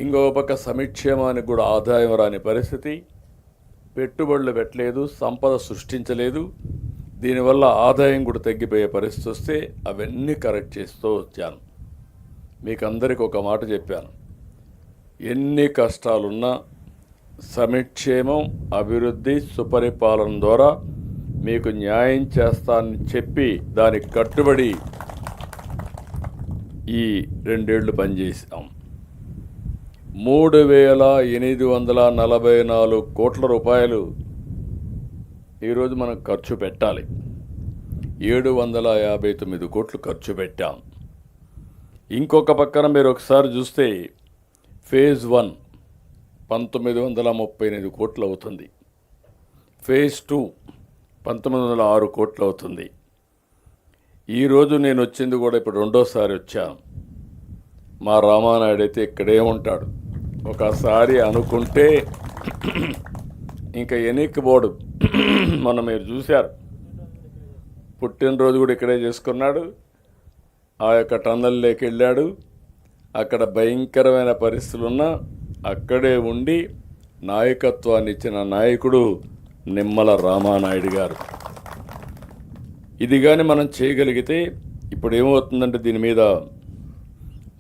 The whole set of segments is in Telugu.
ఇంకో పక్క సంక్షేమానికి కూడా ఆదాయం రాని పరిస్థితి, పెట్టుబడులు పెట్టలేదు, సంపద సృష్టించలేదు, దీనివల్ల ఆదాయం కూడా తగ్గిపోయే పరిస్థితి వస్తే అవన్నీ కరెక్ట్ చేస్తూ వచ్చాను. మీకు అందరికీ ఒక మాట చెప్పాను, ఎన్ని కష్టాలున్నా సంక్షేమం, అభివృద్ధి, సుపరిపాలన ద్వారా మీకు న్యాయం చేస్తానని చెప్పి దానికి కట్టుబడి ఈ 2 ఏళ్ళు పనిచేసాం. 3,844 కోట్ల రూపాయలు ఈరోజు మనం ఖర్చు పెట్టాలి. 759 కోట్లు ఖర్చు పెట్టాం. ఇంకొక పక్కన మీరు ఒకసారి చూస్తే ఫేజ్ 1 1938 కోట్లు అవుతుంది, ఫేజ్ 2 1906 కోట్లు అవుతుంది. ఈరోజు నేను వచ్చింది కూడా ఇప్పుడు రెండోసారి వచ్చాను. మా రామానాయుడు అయితే ఇక్కడే ఉంటాడు. ఒకసారి అనుకుంటే ఇంకా ఎన్నిక బోర్డు మొన్న మీరు చూశారు, పుట్టినరోజు కూడా ఇక్కడే చేసుకున్నాడు. ఆ యొక్క టన్నల్లోకి వెళ్ళాడు. అక్కడ భయంకరమైన పరిస్థితులున్నా అక్కడే ఉండి నాయకత్వాన్ని ఇచ్చిన నాయకుడు నిమ్మల రామానాయుడు గారు. ఇది కానీ మనం చేయగలిగితే ఇప్పుడు ఏమవుతుందంటే దీని మీద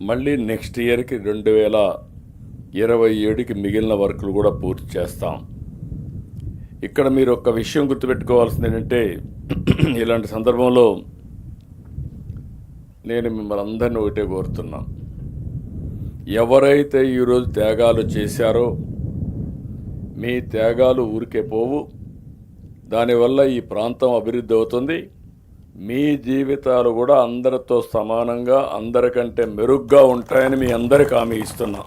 మళ్ళీ నెక్స్ట్ ఇయర్కి 2027కి మిగిలిన వర్కులు కూడా పూర్తి చేస్తాం. ఇక్కడ మీరు ఒక విషయం గుర్తుపెట్టుకోవాల్సింది ఏంటంటే, ఇలాంటి సందర్భంలో నేను మిమ్మల్ని అందరినీ ఒకటే కోరుతున్నా, ఎవరైతే ఈరోజు త్యాగాలు చేశారో మీ త్యాగాలు ఊరికే పోవు. దానివల్ల ఈ ప్రాంతం అభివృద్ధి అవుతుంది. మీ జీవితాలు కూడా అందరితో సమానంగా, అందరికంటే మెరుగ్గా ఉంటాయని మీ అందరికి హామీ ఇస్తున్నా.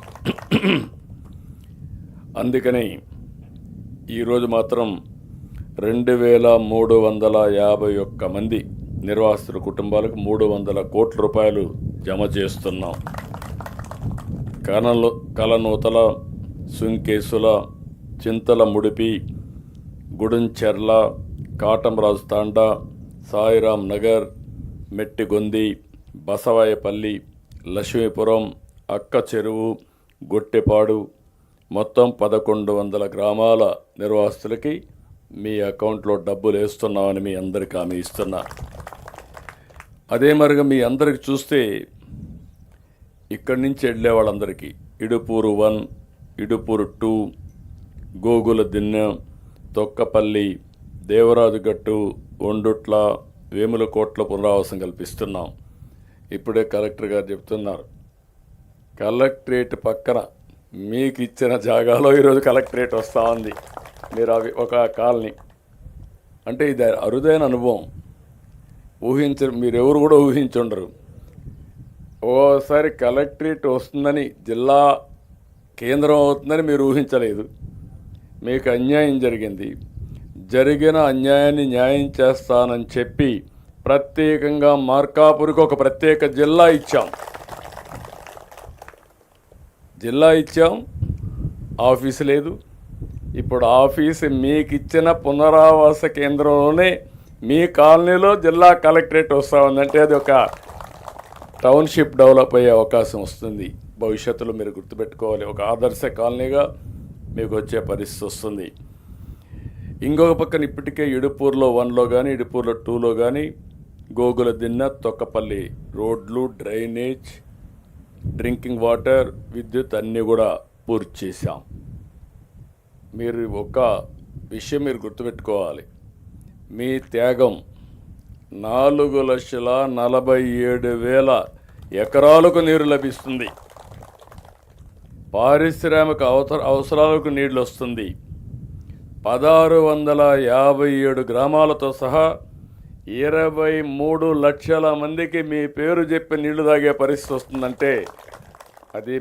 అందుకని ఈరోజు మాత్రం 2,351 మంది నిర్వాసితుల కుటుంబాలకు 300 కోట్ల రూపాయలు జమ చేస్తున్నాం. కలనూతల, సుంకేసుల, చింతల ముడిపి, గుడుంచెర్ల, కాటంరాజు తాండా, సాయిరాం నగర్, మెట్టిగొంది, బసవాయపల్లి, లక్ష్మీపురం, అక్క చెరువు, గొట్టెపాడు మొత్తం 1100 గ్రామాల నిర్వాసితులకి మీ అకౌంట్లో డబ్బులు వేస్తున్నామని మీ అందరికీ హామీ ఇస్తున్నా. అదే మరిగా మీ అందరికి చూస్తే ఇక్కడి నుంచి వెళ్ళే వాళ్ళందరికీ ఇడుపూరు 1, ఇడుపూరు 2, గోగుల దిన్నె, తొక్కపల్లి, దేవరాజుగట్టు, ఒండుట్ల, వేములకోట్ల పునరావాసం కల్పిస్తున్నాం. ఇప్పుడే కలెక్టర్ గారు చెప్తున్నారు, కలెక్టరేట్ పక్కన మీకు ఇచ్చిన జాగాలో ఈరోజు కలెక్టరేట్ వస్తూ ఉంది. మీరు అవి ఒక కాలనీ అంటే ఇది అరుదైన అనుభవం. మీరెవరు కూడా ఊహించుండరు. ఓసారి కలెక్టరేట్ వస్తుందని, జిల్లా కేంద్రం అవుతుందని మీరు ఊహించలేదు. మీకు అన్యాయం జరిగింది. జరిగిన అన్యాయాన్ని న్యాయం చేస్తానని చెప్పి ప్రత్యేకంగా మార్కాపురికి ఒక ప్రత్యేక జిల్లా ఇచ్చాం. ఆఫీసు లేదు. ఇప్పుడు ఆఫీసు మీకు ఇచ్చిన పునరావాస కేంద్రంలోనే మీ కాలనీలో జిల్లా కలెక్టరేట్ వస్తూ ఉందంటే అది ఒక టౌన్షిప్ డెవలప్ అయ్యే అవకాశం వస్తుంది. భవిష్యత్తులో మీరు గుర్తుపెట్టుకోవాలి, ఒక ఆదర్శ కాలనీగా మీకు వచ్చే పరిస్థితి వస్తుంది. ఇంకొక పక్కన ఇప్పటికే ఇడుపూరులో 1లో కానీ, ఇడుపూరులో 2లో కానీ గోగుల దిన్నె, తొక్కపల్లి రోడ్లు, డ్రైనేజ్, డ్రింకింగ్ వాటర్, విద్యుత్ అన్నీ కూడా పూర్తి చేశాం. మీరు ఒక విషయం మీరు గుర్తుపెట్టుకోవాలి, మీ త్యాగం 4,47,000 ఎకరాలకు నీరు లభిస్తుంది. పారిశ్రామిక అవసరాలకు నీళ్లు వస్తుంది. 1,657 గ్రామాలతో సహా 23 లక్షల మందికి మీ పేరు చెప్పి నీళ్లు తాగే పరిస్థితి వస్తుందంటే అది